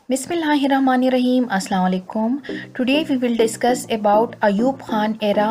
Bismillahirrahmanirrahim. Assalamu alaikum. Today we will discuss about Ayub Khan era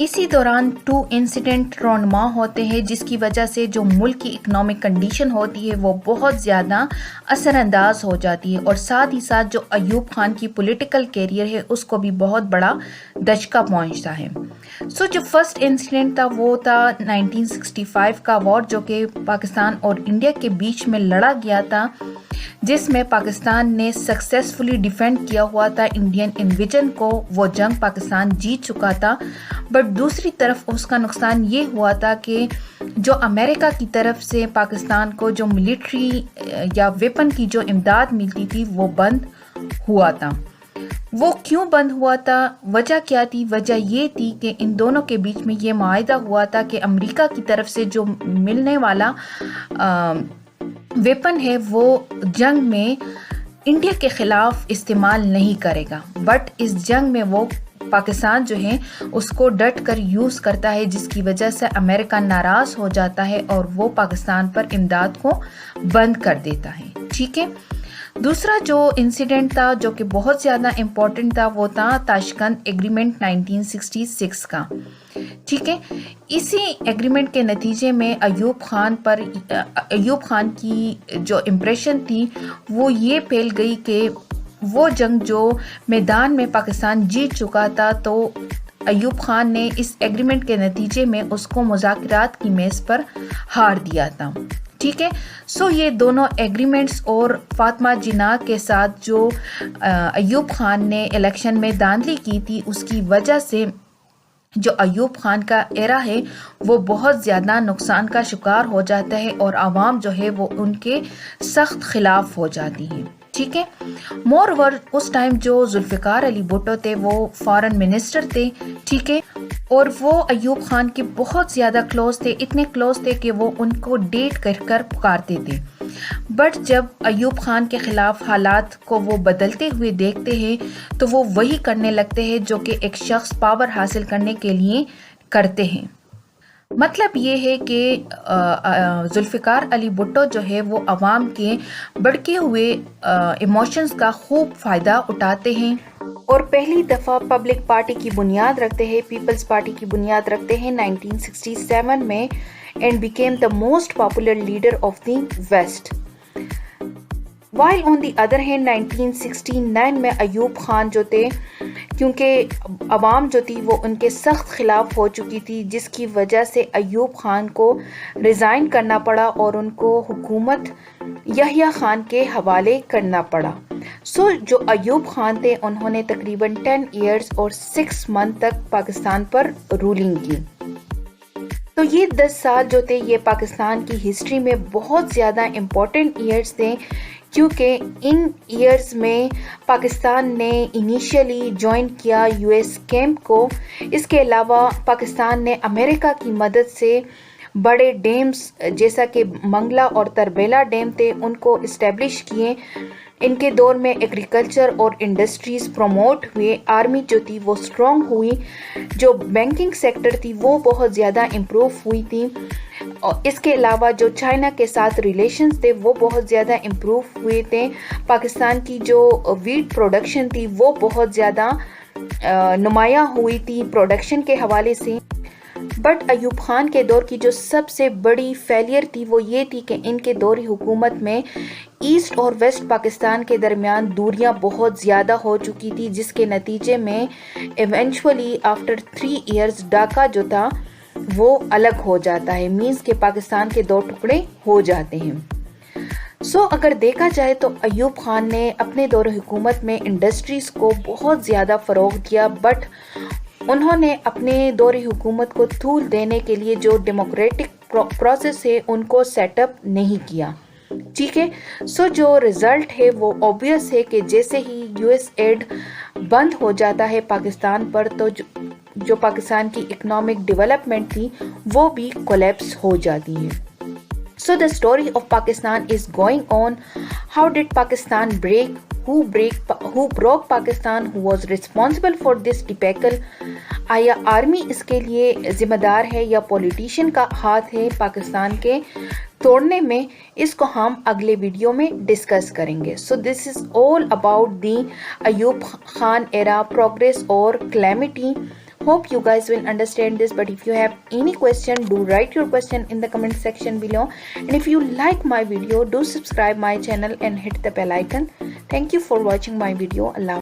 اسی دوران 2 incident رونما ہوتے ہیں جس کی وجہ سے جو ملک کی اکنامک کنڈیشن ہوتی ہے وہ بہت زیادہ اثر انداز ہو جاتی ہے، اور ساتھ ہی ساتھ جو ایوب خان کی پولیٹیکل کیریئر ہے اس کو بھی بہت بڑا دھچکا پہنچتا ہے۔ جو فرسٹ انسیڈنٹ تھا وہ تھا 1965 کا وار، جو کہ پاکستان اور انڈیا کے بیچ میں لڑا گیا تھا، جس میں پاکستان نے سکسیسفلی ڈیفینڈ کیا ہوا تھا انڈین انویژن کو۔ وہ جنگ پاکستان جیت چکا تھا، بٹ دوسری طرف اس کا نقصان یہ ہوا تھا کہ جو امریکہ کی طرف سے پاکستان کو جو ملٹری یا ویپن کی جو امداد ملتی تھی وہ بند ہوا تھا۔ وہ کیوں بند ہوا تھا؟ وجہ کیا تھی؟ وجہ یہ تھی کہ ان دونوں کے بیچ میں یہ معاہدہ ہوا تھا کہ امریکہ کی طرف سے جو ملنے والا ویپن ہے وہ جنگ میں انڈیا کے خلاف استعمال نہیں کرے گا، بٹ اس جنگ میں وہ پاکستان جو ہے اس کو ڈٹ کر یوز کرتا ہے، جس کی وجہ سے امریکہ ناراض ہو جاتا ہے اور وہ پاکستان پر امداد کو بند کر دیتا ہے۔ ٹھیک ہے، دوسرا جو انسیڈنٹ تھا جو کہ بہت زیادہ امپورٹنٹ تھا وہ تھا تاشقند ایگریمنٹ 1966 کا۔ ٹھیک ہے، اسی ایگریمنٹ کے نتیجے میں ایوب خان کی جو امپریشن تھی وہ یہ پھیل گئی کہ وہ جنگ جو میدان میں پاکستان جیت چکا تھا، تو ایوب خان نے اس ایگریمنٹ کے نتیجے میں اس کو مذاکرات کی میز پر ہار دیا تھا۔ ٹھیک ہے، یہ دونوں ایگریمنٹس اور فاطمہ جناح کے ساتھ جو ایوب خان نے الیکشن میں دھاندلی کی تھی، اس کی وجہ سے جو ایوب خان کا ایرا ہے وہ بہت زیادہ نقصان کا شکار ہو جاتا ہے، اور عوام جو ہے وہ ان کے سخت خلاف ہو جاتی ہے۔ ٹھیک ہے، مور اوور اس ٹائم جو ذوالفقار علی بھٹو تھے وہ فارن منسٹر تھے۔ ٹھیک ہے، اور وہ ایوب خان کے بہت زیادہ کلوز تھے، اتنے کلوز تھے کہ وہ ان کو ڈیٹ کر کر پکارتے تھے۔ بٹ جب ایوب خان کے خلاف حالات کو وہ بدلتے ہوئے دیکھتے ہیں تو وہ وہی کرنے لگتے ہیں جو کہ ایک شخص پاور حاصل کرنے کے لیے کرتے ہیں۔ مطلب یہ ہے کہ ذوالفقار علی بھٹو جو ہے وہ عوام کے بڑھتے ہوئے ایموشنز کا خوب فائدہ اٹھاتے ہیں، اور پہلی دفعہ پبلک پارٹی کی بنیاد رکھتے ہیں، پیپلز پارٹی کی بنیاد رکھتے ہیں 1967 میں، and became the most popular leader of the West. While on the other hand 1969 میں ایوب خان جو تھے، کیونکہ عوام جو تھی وہ ان کے سخت خلاف ہو چکی تھی، جس کی وجہ سے ایوب خان کو ریزائن کرنا پڑا اور ان کو حکومت یحییٰ خان کے حوالے کرنا پڑا۔ جو ایوب خان تھے انہوں نے تقریباً 10 ایئرز اور 6 منتھ تک پاکستان پر رولنگ کی۔ تو یہ 10 سال جو تھے یہ پاکستان کی ہسٹری میں بہت زیادہ امپورٹنٹ ایئرز تھے، کیونکہ ان ایئرز میں پاکستان نے انیشیلی جوائن کیا یو ایس کیمپ کو۔ اس کے علاوہ پاکستان نے امریکہ کی مدد سے بڑے ڈیمز جیسا کہ منگلا اور تربیلا ڈیم تھے ان کو اسٹیبلش کیے۔ ان کے دور میں ایگریکلچر اور انڈسٹریز پروموٹ ہوئے، آرمی جو تھی وہ اسٹرانگ ہوئی، جو بینکنگ سیکٹر تھی وہ بہت زیادہ امپروو ہوئی تھی، اور اس کے علاوہ جو چائنا کے ساتھ ریلیشنز تھے وہ بہت زیادہ امپروو ہوئے تھے۔ پاکستان کی جو ویٹ پروڈکشن تھی وہ بہت زیادہ نمایاں ہوئی تھی پروڈکشن کے حوالے سے۔ بٹ ایوب خان کے دور کی جو سب سے بڑی فیلئر تھی وہ یہ تھی کہ ان کے دور حکومت میں ایسٹ اور ویسٹ پاکستان کے درمیان دوریاں بہت زیادہ ہو چکی تھی، جس کے نتیجے میں ایونچولی آفٹر 3 ایئرز ڈھاکہ جو تھا وہ الگ ہو جاتا ہے، مینز کہ پاکستان کے 2 ٹکڑے ہو جاتے ہیں۔ اگر دیکھا جائے تو ایوب خان نے اپنے دور حکومت میں انڈسٹریز کو بہت زیادہ فروغ دیا، بٹ انہوں نے اپنے دور حکومت کو طول دینے کے لیے جو ڈیموکریٹک پروسیس ہے ان کو سیٹ اپ نہیں کیا۔ ٹھیک ہے، جو رزلٹ ہے وہ اوبویس ہے کہ جیسے ہی یو ایس ایڈ بند ہو جاتا ہے پاکستان پر تو جو پاکستان کی اکنامک ڈیولپمنٹ تھی وہ بھی کولیپس ہو جاتی ہے۔ the story of Pakistan is going on. How did Pakistan break? Who broke Pakistan? Who was responsible for this debacle? آیا آرمی اس کے لیے ذمہ دار ہے یا پولیٹیشین کا ہاتھ ہے پاکستان کے توڑنے میں؟ اس کو ہم اگلے ویڈیو میں ڈسکس کریں گے۔ this is all about the Ayub Khan era progress اور calamity. Hope you guys will understand this, but if you have any question, do write your question in the comment section below. And if you like my video, do subscribe my channel and hit the bell icon. Thank you for watching my video. Allah